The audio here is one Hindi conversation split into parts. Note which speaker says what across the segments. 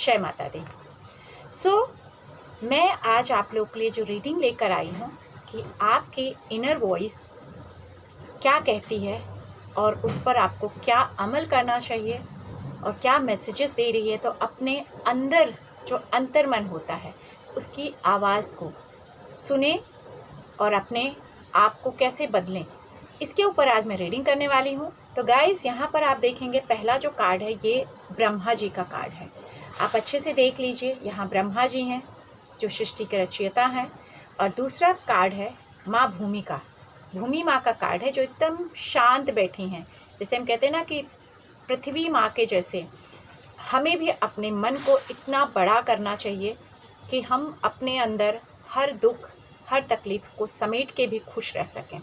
Speaker 1: जय माता दी। मैं आज आप लोग के लिए जो रीडिंग लेकर आई हूँ कि आपकी इनर वॉइस क्या कहती है और उस पर आपको क्या अमल करना चाहिए और क्या मैसेजेस दे रही है। तो अपने अंदर जो अंतर्मन होता है उसकी आवाज़ को सुने और अपने आप को कैसे बदलें, इसके ऊपर आज मैं रीडिंग करने वाली हूँ। तो गाइस, यहाँ पर आप देखेंगे पहला जो कार्ड है ये ब्रह्मा जी का कार्ड है। आप अच्छे से देख लीजिए, यहाँ ब्रह्मा जी हैं जो सृष्टि के रचयिता हैं, और दूसरा कार्ड है माँ भूमि का। भूमि माँ का कार्ड है जो एकदम शांत बैठी हैं। जैसे हम कहते हैं ना कि पृथ्वी माँ के जैसे हमें भी अपने मन को इतना बड़ा करना चाहिए कि हम अपने अंदर हर दुख हर तकलीफ़ को समेट के भी खुश रह सकें।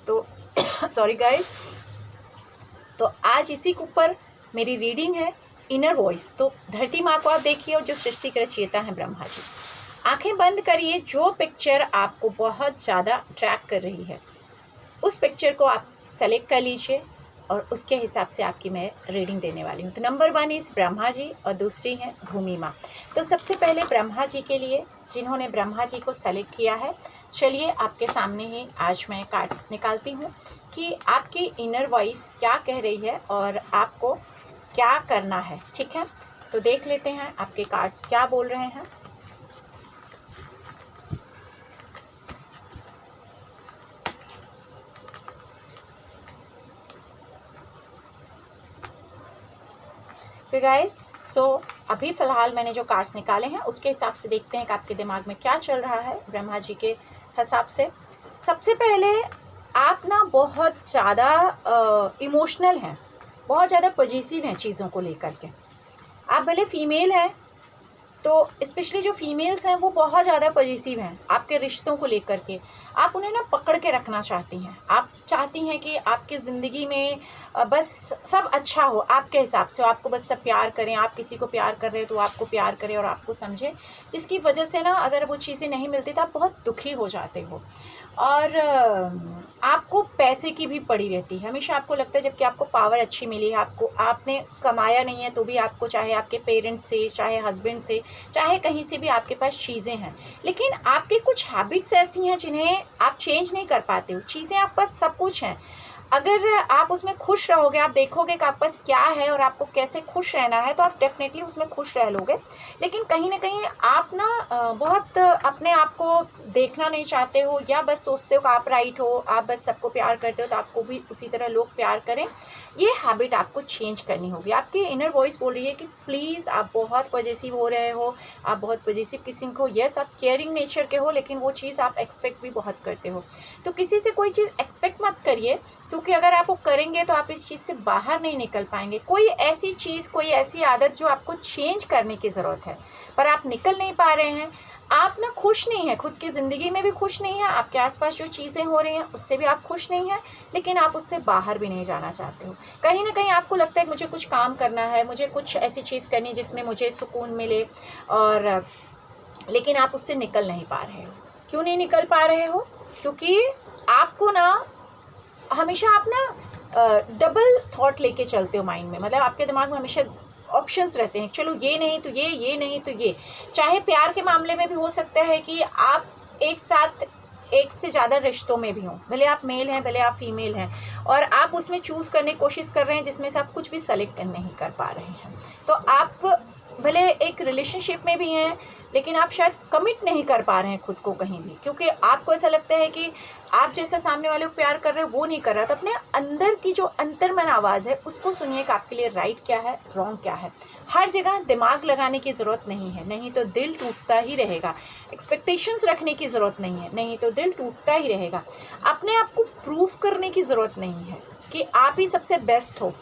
Speaker 1: तो सॉरी गाइस, तो आज इसी के ऊपर मेरी रीडिंग है, इनर वॉइस। तो धरती माँ को आप देखिए और जो सृष्टि के रचयिता हैं ब्रह्मा जी। आंखें बंद करिए। जो पिक्चर आपको बहुत ज़्यादा अट्रैक्ट कर रही है उस पिक्चर को आप सेलेक्ट कर लीजिए और उसके हिसाब से आपकी मैं रीडिंग देने वाली हूँ। तो नंबर 1 इस ब्रह्मा जी और दूसरी हैं भूमि माँ। तो सबसे पहले ब्रह्मा जी के लिए, जिन्होंने ब्रह्मा जी को सेलेक्ट किया है, चलिए आपके सामने ही आज मैं कार्ड्स निकालती हूँ कि आपकी इनर वॉइस क्या कह रही है और आपको क्या करना है। ठीक है, तो देख लेते हैं आपके कार्ड्स क्या बोल रहे हैं। तो गाइस, अभी फ़िलहाल मैंने जो कार्ड्स निकाले हैं उसके हिसाब से देखते हैं कि आपके दिमाग में क्या चल रहा है ब्रह्मा जी के हिसाब से। सबसे पहले आप ना बहुत ज़्यादा इमोशनल हैं, बहुत ज़्यादा पॉजिटिव हैं चीज़ों को लेकर के। आप भले फीमेल हैं तो स्पेशली जो फीमेल्स हैं वो बहुत ज़्यादा पॉजिटिव हैं आपके रिश्तों को लेकर के। आप उन्हें ना पकड़ के रखना चाहती हैं। आप चाहती हैं कि आपकी ज़िंदगी में बस सब अच्छा हो आपके हिसाब से, आपको बस सब प्यार करें। आप किसी को प्यार कर रहे हैं तो आपको प्यार करें और आपको समझें, जिसकी वजह से ना अगर वो चीज़ें नहीं मिलती तो आप बहुत दुखी हो जाते हो और आपको पैसे की भी पड़ी रहती है। हमेशा आपको लगता है जबकि आपको पावर अच्छी मिली है, आपने कमाया नहीं है तो भी आपको, चाहे आपके पेरेंट्स से, चाहे हस्बैंड से, चाहे कहीं से भी आपके पास चीज़ें हैं, लेकिन आपकी कुछ हैबिट्स ऐसी हैं जिन्हें आप चेंज नहीं कर पाते हो। चीज़ें आप पास सब कुछ हैं, अगर आप उसमें खुश रहोगे, आप देखोगे कि आप पास क्या है और आपको कैसे खुश रहना है, तो आप डेफिनेटली उसमें खुश रह लोगे। लेकिन कहीं ना कहीं आप ना बहुत अपने आप को देखना नहीं चाहते हो, या बस सोचते हो कि आप राइट हो, आप बस सबको प्यार करते हो तो आपको भी उसी तरह लोग प्यार करें। ये हैबिट आपको चेंज करनी होगी। आपकी इनर वॉइस बोल रही है कि प्लीज़, आप बहुत पॉजिटिव हो रहे हो, आप बहुत पॉजिटिव किस्म को, यस आप केयरिंग नेचर के हो, लेकिन वो चीज़ आप एक्सपेक्ट भी बहुत करते हो। तो किसी से कोई चीज़ एक्सपेक्ट मत करिए, क्योंकि अगर आप वो करेंगे तो आप इस चीज़ से बाहर नहीं निकल पाएंगे। कोई ऐसी चीज़, कोई ऐसी आदत जो आपको चेंज करने की ज़रूरत है पर आप निकल नहीं पा रहे हैं। आप ना खुश नहीं हैं, खुद की ज़िंदगी में भी खुश नहीं हैं, आपके आसपास जो चीज़ें हो रही हैं उससे भी आप खुश नहीं हैं, लेकिन आप उससे बाहर भी नहीं जाना चाहते हो। कहीं ना कहीं आपको लगता है कि मुझे कुछ काम करना है, मुझे कुछ ऐसी चीज़ करनी है जिसमें मुझे सुकून मिले, और लेकिन आप उससे निकल नहीं पा रहे हो। क्यों नहीं निकल पा रहे हो? क्योंकि आपको ना हमेशा आप ना डबल थॉट लेके चलते हो माइंड में। मतलब आपके दिमाग में हमेशा ऑप्शंस रहते हैं, चलो ये नहीं तो ये नहीं तो ये। चाहे प्यार के मामले में भी हो सकता है कि आप एक साथ एक से ज़्यादा रिश्तों में भी हों, भले आप मेल हैं भले आप फीमेल हैं, और आप उसमें चूज़ करने की कोशिश कर रहे हैं जिसमें से आप कुछ भी सेलेक्ट नहीं कर पा रहे हैं। तो आप भले एक रिलेशनशिप में भी हैं लेकिन आप शायद कमिट नहीं कर पा रहे हैं खुद को कहीं भी, क्योंकि आपको ऐसा लगता है कि आप जैसा सामने वाले को प्यार कर रहे हैं वो नहीं कर रहा। तो अपने अंदर की जो अंतर्मन आवाज़ है उसको सुनिए कि आपके लिए राइट क्या है, रॉन्ग क्या है। हर जगह दिमाग लगाने की ज़रूरत नहीं है, नहीं तो दिल टूटता ही रहेगा। एक्सपेक्टेशंस रखने की ज़रूरत नहीं है, नहीं तो दिल टूटता ही रहेगा। अपने आप को प्रूफ करने की ज़रूरत नहीं है कि आप ही सबसे बेस्ट हो,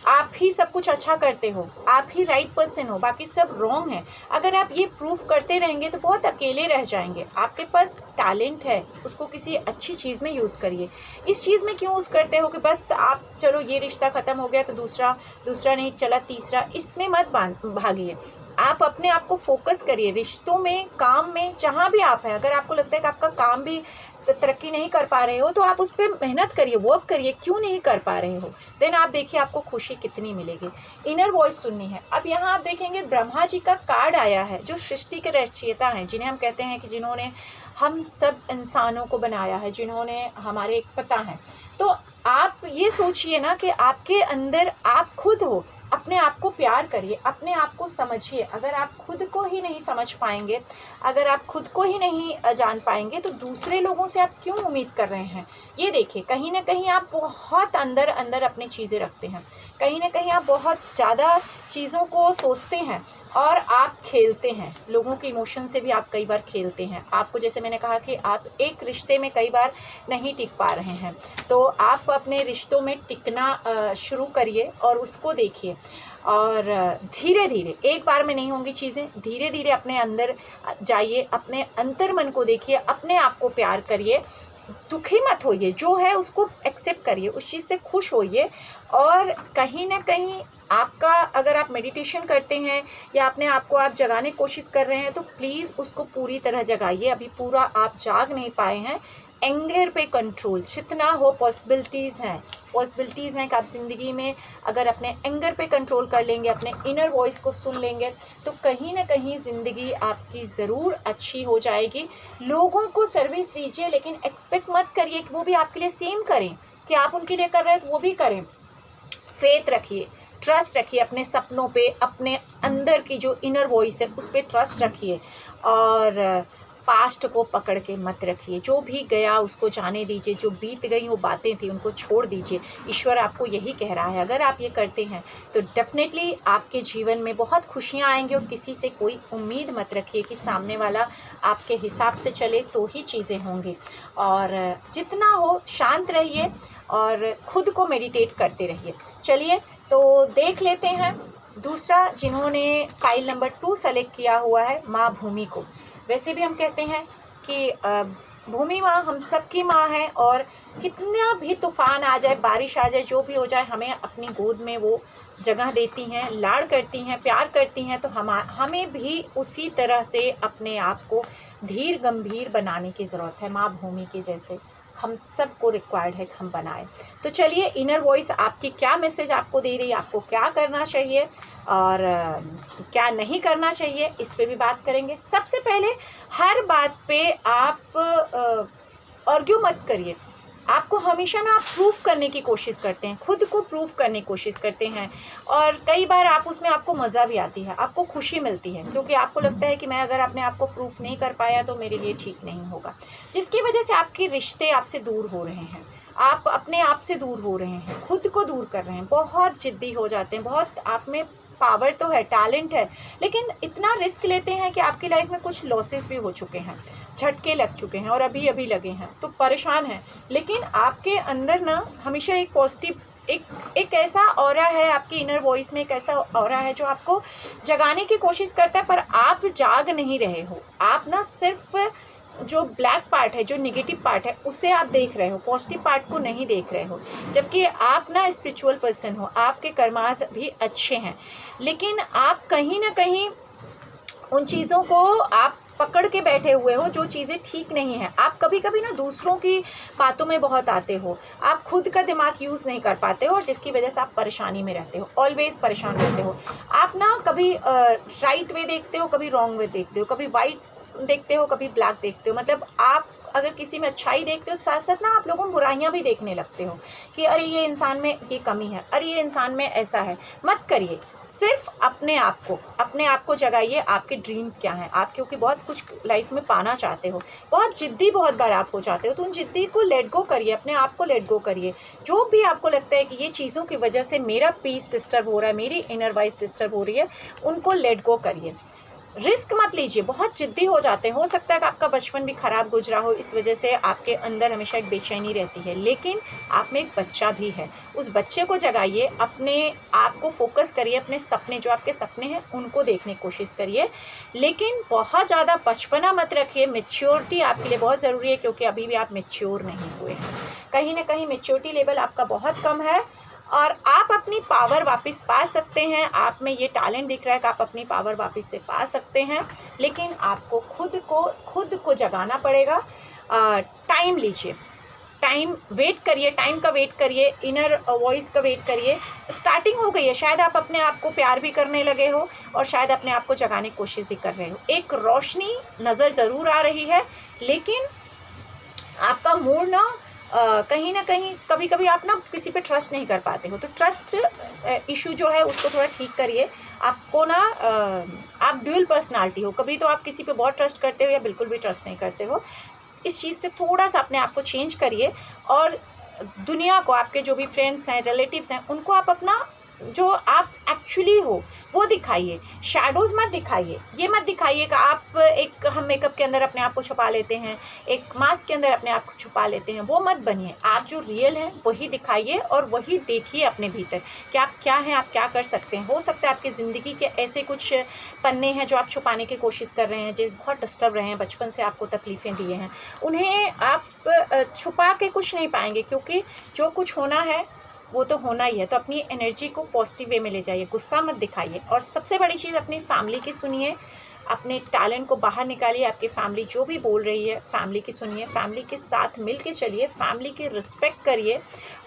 Speaker 1: आप ही सब कुछ अच्छा करते हो, आप ही राइट पर्सन हो, बाकी सब रॉन्ग है। अगर आप ये प्रूफ करते रहेंगे तो बहुत अकेले रह जाएंगे। आपके पास टैलेंट है, उसको किसी अच्छी चीज़ में यूज़ करिए। इस चीज़ में क्यों यूज़ करते हो कि बस आप चलो ये रिश्ता ख़त्म हो गया तो दूसरा नहीं चला तीसरा, इसमें मत भागिए। आप अपने आप को फोकस करिए रिश्तों में, काम में, जहाँ भी आप हैं। अगर आपको लगता है कि आपका काम भी तरक्की नहीं कर पा रहे हो तो आप उस पर मेहनत करिए, वर्क करिए, क्यों नहीं कर पा रहे हो। देन आप देखिए आपको खुशी कितनी मिलेगी। इनर वॉइस सुननी है। अब यहाँ आप देखेंगे ब्रह्मा जी का कार्ड आया है, जो सृष्टि के रचयिता हैं, जिन्हें हम कहते हैं कि जिन्होंने हम सब इंसानों को बनाया है, जिन्होंने हमारे एक पिता हैं। तो आप ये सोचिए ना कि आपके अंदर आप खुद हो, अपने आप को प्यार करिए, अपने आप को समझिए। अगर आप खुद को ही नहीं समझ पाएंगे, अगर आप खुद को ही नहीं जान पाएंगे तो दूसरे लोगों से आप क्यों उम्मीद कर रहे हैं। ये देखिए कहीं ना कहीं आप बहुत अंदर अंदर अपनी चीज़ें रखते हैं, कहीं ना कहीं आप बहुत ज़्यादा चीज़ों को सोचते हैं और आप खेलते हैं, लोगों के इमोशन से भी आप कई बार खेलते हैं। आपको जैसे मैंने कहा कि आप एक रिश्ते में कई बार नहीं टिक पा रहे हैं, तो आप अपने रिश्तों में टिकना शुरू करिए और उसको देखिए। और धीरे धीरे, एक बार में नहीं होंगी चीज़ें, धीरे धीरे अपने अंदर जाइए, अपने अंतर्मन को देखिए, अपने आप को प्यार करिए, दुखी मत होइए, जो है उसको एक्सेप्ट करिए, उस चीज़ से खुश होइए। और कहीं ना कहीं आपका, अगर आप मेडिटेशन करते हैं या अपने आप को आप जगाने की कोशिश कर रहे हैं तो प्लीज़ उसको पूरी तरह जगाइए। अभी पूरा आप जाग नहीं पाए हैं। एंगर पे कंट्रोल जितना हो, पॉसिबिलिटीज़ हैं कि आप ज़िंदगी में अगर अपने एंगर पे कंट्रोल कर लेंगे, अपने इनर वॉइस को सुन लेंगे तो कहीं ना कहीं ज़िंदगी आपकी ज़रूर अच्छी हो जाएगी। लोगों को सर्विस दीजिए, लेकिन एक्सपेक्ट मत करिए कि वो भी आपके लिए सेम करें, कि आप उनके लिए कर रहे हैं तो वो भी करें। फेथ रखिए, ट्रस्ट रखिए अपने सपनों पे, अपने अंदर की जो इनर वॉइस है उस पर ट्रस्ट रखिए। और पास्ट को पकड़ के मत रखिए, जो भी गया उसको जाने दीजिए, जो बीत गई वो बातें थी उनको छोड़ दीजिए। ईश्वर आपको यही कह रहा है। अगर आप ये करते हैं तो डेफिनेटली आपके जीवन में बहुत खुशियाँ आएंगी। और किसी से कोई उम्मीद मत रखिए कि सामने वाला आपके हिसाब से चले तो ही चीज़ें होंगी। और जितना हो शांत रहिए और ख़ुद को मेडिटेट करते रहिए। चलिए तो देख लेते हैं दूसरा, जिन्होंने फाइल नंबर 2 सेलेक्ट किया हुआ है, माँ भूमि को। वैसे भी हम कहते हैं कि भूमि माँ हम सबकी माँ है, और कितना भी तूफ़ान आ जाए, बारिश आ जाए, जो भी हो जाए, हमें अपनी गोद में वो जगह देती हैं, लाड़ करती हैं, प्यार करती हैं। तो हमें भी उसी तरह से अपने आप को धीर गंभीर बनाने की ज़रूरत है। माँ भूमि के जैसे हम सबको रिक्वायर्ड है कि हम बनाएं। तो चलिए, इनर वॉइस आपकी क्या मैसेज आपको दे रही है, आपको क्या करना चाहिए और क्या नहीं करना चाहिए, इस पे भी बात करेंगे। सबसे पहले, हर बात पे आप आर्ग्यू मत करिए। आपको हमेशा ना आप प्रूफ करने की कोशिश करते हैं, खुद को प्रूफ करने की कोशिश करते हैं, और कई बार आप उसमें आपको मज़ा भी आती है, आपको खुशी मिलती है, क्योंकि आपको लगता है कि मैं अगर अपने आप को प्रूफ नहीं कर पाया तो मेरे लिए ठीक नहीं होगा, जिसकी वजह से आपके रिश्ते आपसे दूर हो रहे हैं, आप अपने आप से दूर हो रहे हैं, खुद को दूर कर रहे हैं, बहुत जिद्दी हो जाते हैं। बहुत आप में पावर तो है, टैलेंट है, लेकिन इतना रिस्क लेते हैं कि आपकी लाइफ में कुछ लॉसेस भी हो चुके हैं, झटके लग चुके हैं और अभी अभी लगे हैं, तो परेशान हैं। लेकिन आपके अंदर ना हमेशा एक पॉजिटिव, एक ऐसा ऑरा है, आपकी इनर वॉइस में एक ऐसा ऑरा है जो आपको जगाने की कोशिश करता है, पर आप जाग नहीं रहे हो। आप ना सिर्फ जो ब्लैक पार्ट है, जो नेगेटिव पार्ट है, उसे आप देख रहे हो, पॉजिटिव पार्ट को नहीं देख रहे हो। जबकि आप ना स्पिरिचुअल पर्सन हो, आपके कर्मास भी अच्छे हैं, लेकिन आप कहीं ना कहीं उन चीज़ों को आप पकड़ के बैठे हुए हो जो चीज़ें ठीक नहीं है। आप कभी कभी ना दूसरों की बातों में बहुत आते हो, आप खुद का दिमाग यूज़ नहीं कर पाते हो, और जिसकी वजह से आप परेशानी में रहते हो, ऑलवेज परेशान रहते हो। आप ना कभी राइट वे देखते हो, कभी रॉन्ग वे देखते हो, कभी वाइट देखते हो, कभी ब्लैक देखते हो। मतलब आप अगर किसी में अच्छाई देखते हो तो साथ साथ ना आप लोगों में बुराइयां भी देखने लगते हो कि अरे ये इंसान में ये कमी है, अरे ये इंसान में ऐसा है। मत करिए, सिर्फ अपने आप को जगाइए। आपके ड्रीम्स क्या हैं, आप क्योंकि बहुत कुछ लाइफ में पाना चाहते हो, बहुत जिद्दी बहुत बार आप हो जाते हो, तो उन जिद्दी को लेट गो करिए, अपने आप को लेट गो करिए। जो भी आपको लगता है कि ये चीज़ों की वजह से मेरा पीस डिस्टर्ब हो रहा है, मेरी इनर वॉइस डिस्टर्ब हो रही है, उनको लेट गो करिए। रिस्क मत लीजिए, बहुत जिद्दी हो जाते हैं। हो सकता है कि आपका बचपन भी ख़राब गुजरा हो, इस वजह से आपके अंदर हमेशा एक बेचैनी रहती है, लेकिन आप में एक बच्चा भी है। उस बच्चे को जगाइए, अपने आप को फोकस करिए, अपने सपने, जो आपके सपने हैं उनको देखने की कोशिश करिए, लेकिन बहुत ज़्यादा बचपना मत रखिए। मैच्योरिटी आपके लिए बहुत ज़रूरी है, क्योंकि अभी भी आप मैच्योर नहीं हुए हैं। कहीं ना कहीं मैच्योरिटी लेवल आपका बहुत कम है, और आप अपनी पावर वापस पा सकते हैं। आप में ये टैलेंट दिख रहा है कि आप अपनी पावर वापस से पा सकते हैं, लेकिन आपको खुद को जगाना पड़ेगा। टाइम लीजिए, टाइम वेट करिए, टाइम का वेट करिए, इनर वॉइस का वेट करिए। स्टार्टिंग हो गई है, शायद आप अपने आप को प्यार भी करने लगे हो और शायद अपने आप को जगाने की कोशिश भी कर रहे हो। एक रोशनी नज़र ज़रूर आ रही है, लेकिन आपका मूड ना कहीं ना कहीं कभी कभी आप ना किसी पे ट्रस्ट नहीं कर पाते हो। तो ट्रस्ट इशू जो है उसको थोड़ा ठीक करिए। आपको ना आप ड्यूअल पर्सनालिटी हो, कभी तो आप किसी पे बहुत ट्रस्ट करते हो या बिल्कुल भी ट्रस्ट नहीं करते हो। इस चीज़ से थोड़ा सा अपने आप को चेंज करिए और दुनिया को, आपके जो भी फ्रेंड्स हैं, रिलेटिव्स हैं, उनको आप अपना जो आप एक्चुअली हो वो दिखाइए। शैडोज़ मत दिखाइए, ये मत दिखाइए कि आप एक हम मेकअप के अंदर अपने आप को छुपा लेते हैं, एक मास्क के अंदर अपने आप को छुपा लेते हैं, वो मत बनिए। आप जो रियल हैं वही दिखाइए और वही देखिए अपने भीतर कि आप क्या हैं, आप क्या कर सकते हैं। हो सकता है आपकी ज़िंदगी के ऐसे कुछ पन्ने हैं जो आप छुपाने की कोशिश कर रहे हैं, जो बहुत डिस्टर्ब रहे हैं, बचपन से आपको तकलीफ़ें दिए हैं, उन्हें आप छुपा के कुछ नहीं पाएंगे, क्योंकि जो कुछ होना है वो तो होना ही है। तो अपनी एनर्जी को पॉजिटिव वे में ले जाइए, गुस्सा मत दिखाइए। और सबसे बड़ी चीज़, अपनी फैमिली की सुनिए, अपने टैलेंट को बाहर निकालिए। आपकी फैमिली जो भी बोल रही है, फैमिली की सुनिए, फैमिली के साथ मिल के चलिए, फैमिली की रिस्पेक्ट करिए।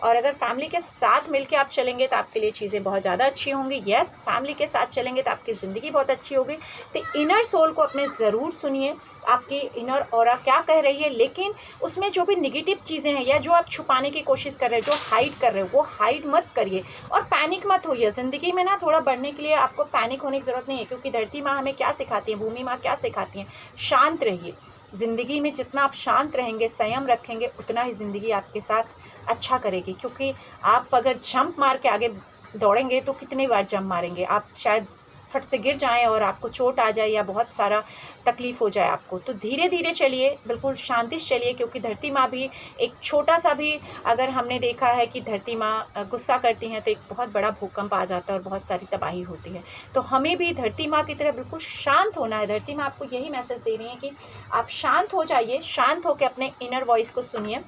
Speaker 1: और अगर फैमिली के साथ मिल के आप चलेंगे तो आपके लिए चीज़ें बहुत ज़्यादा अच्छी होंगी। यस, फैमिली के साथ चलेंगे तो आपकी ज़िंदगी बहुत अच्छी होगी। तो इनर सोल को अपने ज़रूर सुनिए, आपकी इनर ऑरा क्या कह रही है, लेकिन उसमें जो भी निगेटिव चीज़ें हैं या जो आप छुपाने की कोशिश कर रहे हो, जो हाइड कर रहे हो, वो हाइड मत करिए और पैनिक मत होइए। ज़िंदगी में ना थोड़ा बढ़ने के लिए आपको पैनिक होने की ज़रूरत नहीं है, क्योंकि धरती माँ हमें क्या सिखाती है, भूमि माँ क्या सिखाती हैं, शांत रहिए। ज़िंदगी में जितना आप शांत रहेंगे, संयम रखेंगे, उतना ही ज़िंदगी आपके साथ अच्छा करेगी। क्योंकि आप अगर जंप मार के आगे दौड़ेंगे तो कितनी बार जंप मारेंगे, आप शायद फट से गिर जाएं और आपको चोट आ जाए या बहुत सारा तकलीफ़ हो जाए आपको। तो धीरे धीरे चलिए, बिल्कुल शांति से चलिए, क्योंकि धरती माँ भी एक छोटा सा भी, अगर हमने देखा है कि धरती माँ गुस्सा करती हैं तो एक बहुत बड़ा भूकंप आ जाता है और बहुत सारी तबाही होती है। तो हमें भी धरती माँ की तरह बिल्कुल शांत होना है। धरती माँ आपको यही मैसेज दे रही है कि आप शांत हो जाइए, शांत होकर अपने इनर वॉइस को सुनिए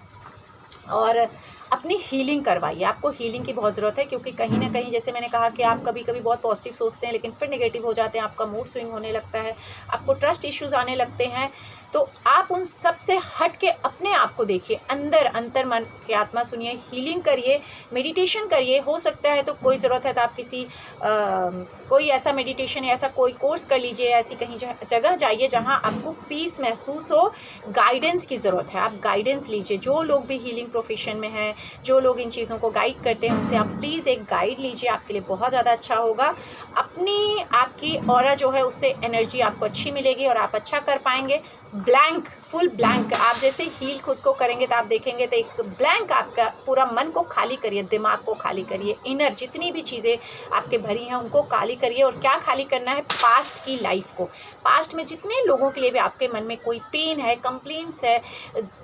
Speaker 1: और अपनी हीलिंग करवाइए। आपको हीलिंग की बहुत ज़रूरत है, क्योंकि कहीं ना कहीं, जैसे मैंने कहा कि आप कभी कभी बहुत पॉजिटिव सोचते हैं लेकिन फिर नेगेटिव हो जाते हैं, आपका मूड स्विंग होने लगता है, आपको ट्रस्ट इश्यूज़ आने लगते हैं। तो आप उन सब से हट के अपने आप को देखिए, अंदर अंतर मन की आत्मा सुनिए, हीलिंग करिए, मेडिटेशन करिए। हो सकता है तो कोई ज़रूरत है तो आप किसी कोई ऐसा मेडिटेशन या ऐसा कोई कोर्स कर लीजिए, ऐसी कहीं जगह जाइए जहां आपको पीस महसूस हो। गाइडेंस की ज़रूरत है, आप गाइडेंस लीजिए। जो लोग भी हीलिंग प्रोफेशन में हैं, जो लोग इन चीज़ों को गाइड करते हैं, उनसे आप प्लीज़ एक गाइड लीजिए, आपके लिए बहुत ज़्यादा अच्छा होगा। अपनी आपकी ऑरा जो है उससे एनर्जी आपको अच्छी मिलेगी और आप अच्छा कर पाएंगे। ब्लैंक, फुल ब्लैंक, आप जैसे हील खुद को करेंगे तो आप देखेंगे तो एक ब्लैंक, आपका पूरा मन को खाली करिए, दिमाग को खाली करिए, इनर जितनी भी चीज़ें आपके भरी हैं उनको खाली करिए। और क्या खाली करना है? पास्ट की लाइफ को। पास्ट में जितने लोगों के लिए भी आपके मन में कोई पेन है, कंप्लेंट्स है,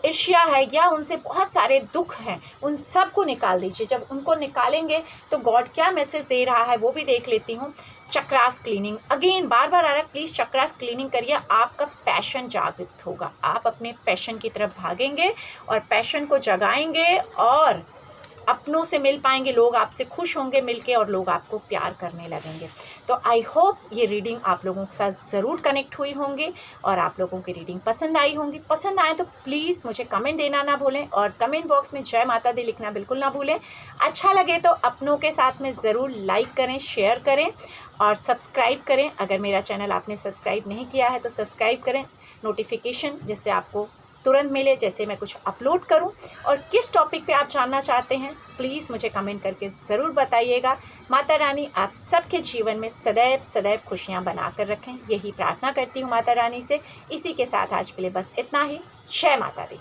Speaker 1: ईर्ष्या है या उनसे बहुत सारे दुख हैं, उन सब को निकाल दीजिए। जब उनको निकालेंगे तो गॉड क्या मैसेज दे रहा है वो भी देख लेती हूँ। चक्रास क्लीनिंग, अगेन बार बार आ रहा है, प्लीज़ चक्रास क्लीनिंग करिए। आपका पैशन जागृत होगा, आप अपने पैशन की तरफ भागेंगे और पैशन को जगाएंगे और अपनों से मिल पाएंगे, लोग आपसे खुश होंगे मिलके और लोग आपको प्यार करने लगेंगे। तो आई होप ये रीडिंग आप लोगों के साथ ज़रूर कनेक्ट हुई होंगी और आप लोगों की रीडिंग पसंद आई होंगी। पसंद आए तो प्लीज़ मुझे कमेंट देना ना भूलें और कमेंट बॉक्स में जय माता दी लिखना बिल्कुल ना भूलें। अच्छा लगे तो अपनों के साथ में ज़रूर लाइक करें, शेयर करें और सब्सक्राइब करें। अगर मेरा चैनल आपने सब्सक्राइब नहीं किया है तो सब्सक्राइब करें, नोटिफिकेशन जिससे आपको तुरंत मिले जैसे मैं कुछ अपलोड करूं। और किस टॉपिक पे आप जानना चाहते हैं प्लीज़ मुझे कमेंट करके ज़रूर बताइएगा। माता रानी आप सबके जीवन में सदैव सदैव खुशियां बनाकर रखें, यही प्रार्थना करती हूं माता रानी से। इसी के साथ आज के लिए बस इतना ही। जय माता दी।